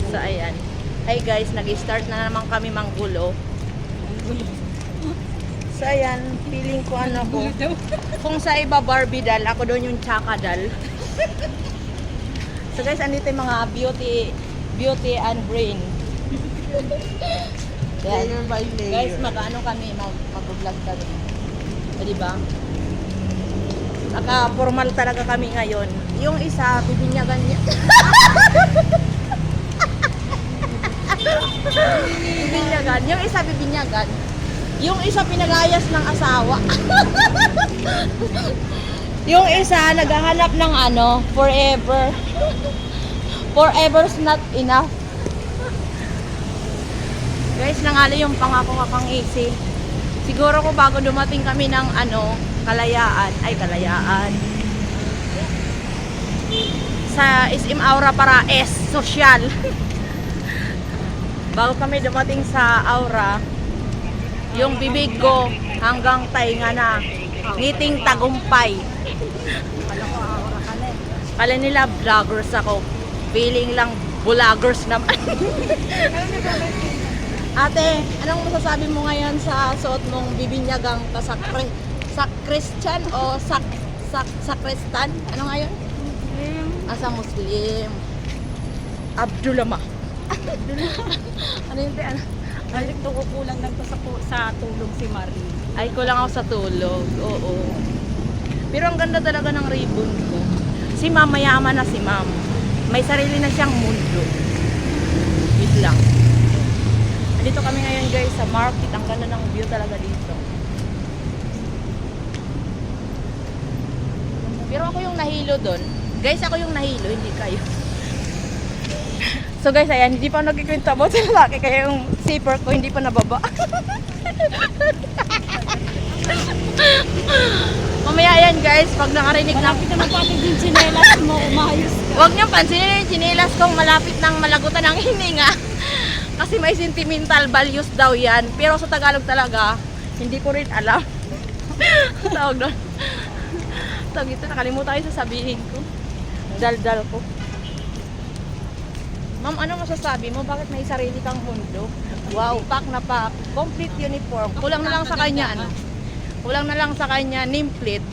So, ayan. Hi guys, nag-start na naman kami manggulo. So, ayan. Feeling ko ano ko. Kung sa iba Barbie doll, ako doon yung Chaka doll. So guys, andito yung mga beauty and brain. Yan. Layer by layer. Guys, mag-ano kami, mag-vlog kami. O, diba? Naka-formal talaga kami ngayon. Yung isa, bibinyagan niya. Bibinyagan. Yung isa, bibinyagan. Yung isa, pinagayas ng asawa. Yung isa, naghahanap ng ano, forever. Forever's not enough. Guys, nangali yung pangako kakang easy. Siguro ko bago dumating kami ng ano, Kalayaan. Sa SM Aura para S, social. Bago kami dumating sa Aura, yung bibig ko hanggang tainga na. Ngiting tagumpay. Kala nila vloggers ako. Feeling lang vloggers naman. Ate, anong masasabi mo ngayon sa suot mong bibinyagang sa Christian o sa Kristan? Ano ngayon? Muslim. Sa Muslim. Abdulama. Ano yun? Ay, kukulang lang to sa tulog si Marie. Ay, kulang ako sa tulog. Oo. Pero ang ganda talaga ng ribbon ko. Si ma'am, mayaman na si ma'am. May sarili na siyang mundo. Wait lang. Dito kami ngayon guys sa market. Ang ganda ng view talaga dito. Pero ako yung nahilo doon. Guys, ako yung nahilo, hindi kayo. So guys, ayan, hindi pa nagkikwento about sa lalaki. Kaya yung zipper ko hindi pa nababa. Mamaya yan guys, pag nakarinig na... Malapit naman po ating yung chinelas mo, umayos ka. Huwag niyong pansinin yung chinelas kong malapit ng malagutan ng hininga. Kasi may sentimental values daw yan. Pero sa Tagalog talaga, hindi ko rin alam. Tawag doon. Tawag ito, nakalimutan kayo sasabihin ko. Daldal ko. Ma'am, ano masasabi mo? Bakit may sarili kang mundo? Wow, pack na pack. Complete uniform. Kulang na lang sa kanya, ano? Kulang na lang sa kanya, nameplate.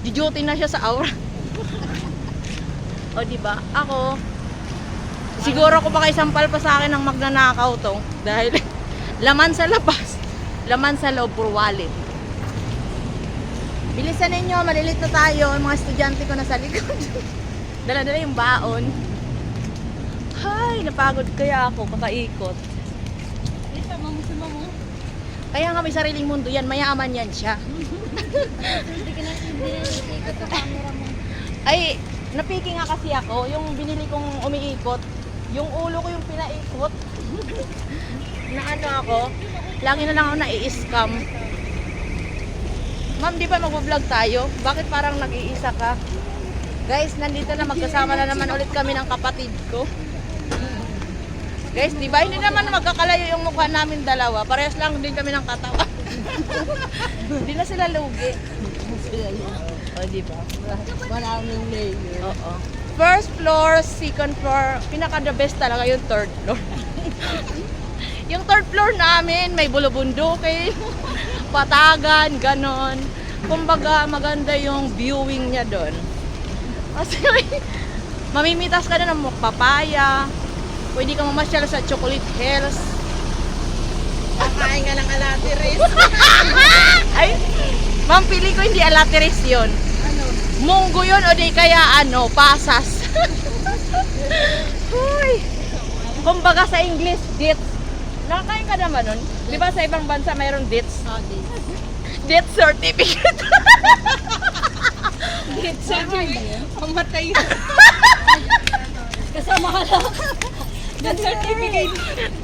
Di-duty na siya sa Aura. O, diba? Ako, siguro ko baka isampal pa sa akin ng magnanakaw to. Dahil laman sa labas, laman sa loob, puro wallet. Bilisan ninyo, malilit na tayo. Yung mga estudyante ko na sa likod. Dala-dala yung baon. Hay, napagod kaya ako kakaikot. Ito, mamusima mo. Kaya nga may sariling mundo yan, mayaman yan siya. Hindi ka na ikot sa camera mo. Ay, napiki nga kasi ako, yung binili kong umiikot, yung ulo ko yung pinaikot. Na ano ako, lagi na lang ako nai-scam. Ma'am, di ba mag-vlog tayo? Bakit parang nag-iisa ka? Guys, nandito na, magkasama na naman ulit kami ng kapatid ko. Guys, di ba? Hindi naman magkakalayo yung mukha namin dalawa. Parehas lang din kami ng katawan. Hindi na sila lugi. O, di ba? Maraming layer. Oo. First floor, second floor, pinaka the best talaga yung third floor. Yung third floor namin, may bulubundukin, patagan, ganon. Kumbaga, maganda yung viewing niya doon. Kasi mamimitas ka na ng papaya, pwede ka mamasyal sa Chocolate Hills. Kakain ka ng alateris. Ay, ma'am, pili ko hindi alateris yun. Ano? Munggo yun o di kaya ano, pasas. Uy. Kumbaga sa English, dates. Nakakain ka naman nun? Di ba sa ibang bansa mayroong dates? Oh, this. Death certificate. Get certificate. Pamatay. Kasama ka lang. Get certificate.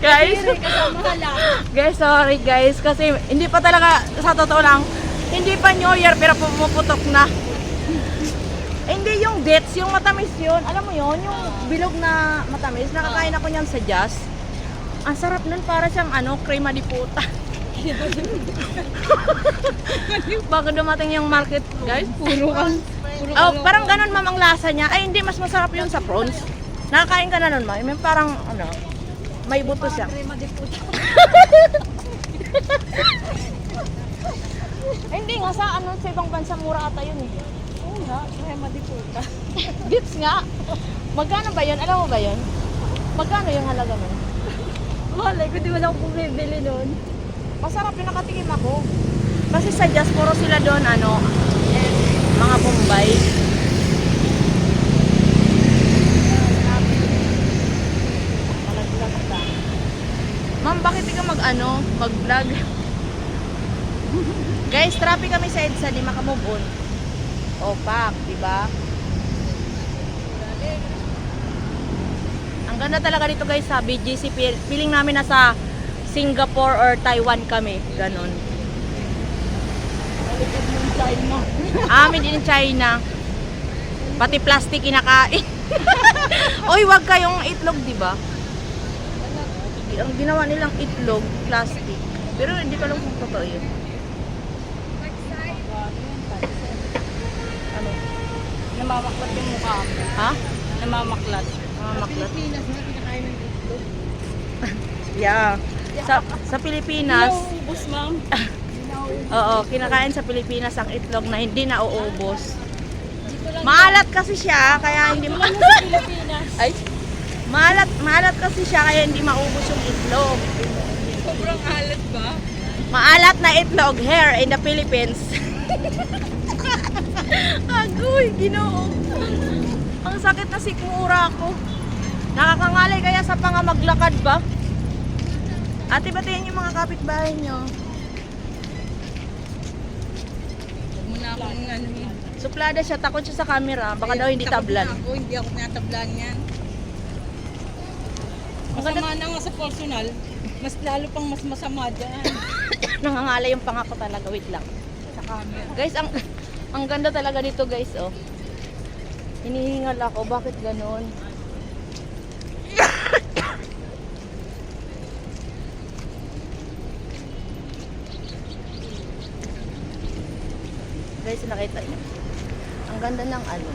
Guys, Kasama ka lang. guys, sorry guys. Kasi hindi pa talaga, sa totoo lang, hindi pa New Year pero pumuputok na. Hindi yung dates, yung matamis yun. Alam mo yun, yung bilog na matamis. Nakakain ako niyan sa Jazz. Ang sarap nun, para siyang ano, crema di puta. Bago dumating yung market, guys. Puro kang Oh, parang ganun ma'am ang lasa niya. Ay, hindi, mas masarap yun sa prawns. Nakakain ka na nun, ma'am. May parang, ano, may buto siya. Crema de puta. Ay, hindi nga sa ano sa ibang bansa mura ata yun eh. Oo nga, crema de puta. Gifts nga. Magkano ba yun? Alam mo ba yun? Magkano yung halaga nun? Malay ko, di mo lang bumibili nun. Masarap yung nakatikim ako. Kasi sa Diaspora sila doon, ano, mga Bombay. Malaglag ka. Ma'am, bakit di ka mag-vlog? Guys, traffic kami sa EDSA, di makamove on. O, pak, di ba? Ang ganda talaga dito guys sa BGC. Feeling namin nasa Singapore or Taiwan kami. Ganon. Malikad ng China. Made in China. Pati plastic kinakain. Oy, wag kayong itlog, di ba? Ang ginawa nilang itlog, plastic. Pero hindi ko alam kung totoo yun. Ano? Namamaklat yung mukha mo. Ha? Namamaklat. Maklat. Pilipinas na kinakain ng itlog. Yeah. Sa Pilipinas, Nauubos, ma'am. oo, kinakain sa Pilipinas ang itlog na hindi nauubos. Dito lang. Maalat kasi siya, kaya hindi Dito lang sa Pilipinas. Ay, maalat kasi siya kaya hindi maubos yung itlog. Sobrang alat ba? Maalat na itlog here in the Philippines. Agoy, Ginoo. Ang sakit na sikmura ko. Nakakangalay kaya sa panga maglakad ba? Ate, batiin yung mga kapitbahay nyo. Huwag mo na akong ano yun. Suplada siya, takot siya sa camera. Baka daw hindi Takot tablan. na ako, hindi ako tinatablan yan. Ang ganda- Masama na nga sa personal. Mas lalo pang mas masama dyan. Nangangalay yung panga ko talaga. Wait lang. Sa camera. Guys, ang ganda talaga dito guys, oh. Hinihingal ako. Bakit ganon? Guys, nakita niyo. Ang ganda ng ano.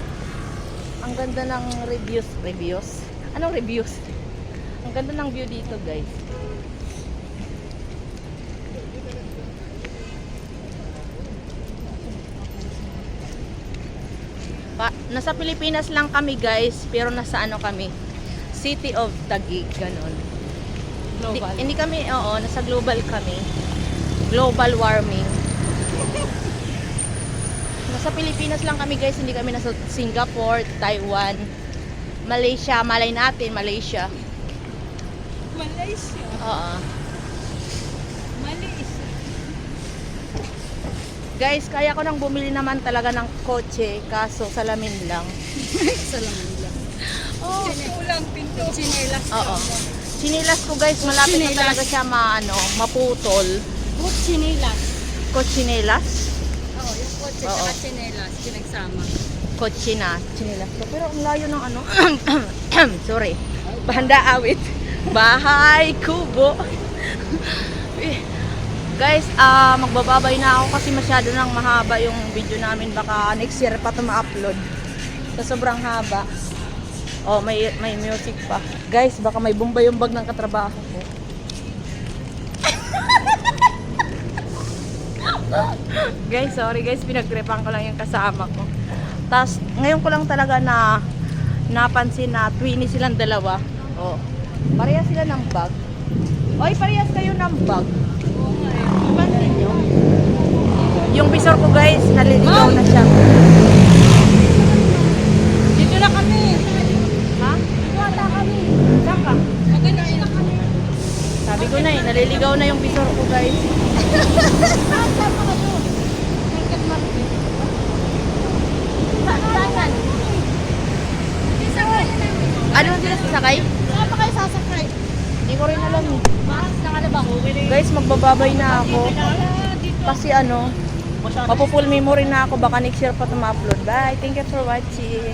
Ang ganda ng reviews. Anong reviews? Ang ganda ng view dito, guys. Nasa Pilipinas lang kami guys, pero nasa ano kami, City of Taguig, ganon. Global. Hindi kami, oo, nasa global kami. Global warming. Nasa Pilipinas lang kami guys, hindi kami nasa Singapore, Taiwan, Malaysia, malay natin, Malaysia. Malaysia. Oo. Malaysia. Guys, kaya ko nang bumili naman talaga ng kotse, kaso salamin lang. Salamin lang. Oh, Kulang pinto. Chinelas ka oo. mo. Chinilas ko guys, malapit na Chinelas. talaga siya maputol. Boot chinelas. Kochinelas? Oo, yung kotse Oo. saka chinelas, pinagsama. Kotse na. Chinilas ko. Pero ang layo ng ano. Sorry. Banda awit. Bahay kubo. Guys, magbababay na ako kasi masyado nang mahaba yung video namin. Baka next year pa ito ma-upload. Sa sobrang haba. Oh, may music pa. Guys, baka may bumbay-umbag ng katrabaho ko. Guys, sorry guys, pinagtripan ko lang yung kasama ko. Tapos, ngayon ko lang talaga na napansin na twinny silang dalawa. Oh, parehas sila ng bag. Oy, parehas kayo ng bag. Oo nga eh. Pansin nyo? Yung visor ko guys, naliligaw na siya. Dito na kami. Ha? Wala kami. Saan ka? Maganda na kami. Sabi ko na eh, naliligaw na yung visor ko guys. Saan pa kayo? Hanggang Martin. Saan? Isakay na namin. Ano sila sasakay? Saan pa kayo sasakay? Hindi ko rin alam eh. Mas, nakalabang. Guys, magbababay na ako. Kasi ano, mapupull memory na ako. Baka next year pa ito ma-upload. Bye! Thank you for watching.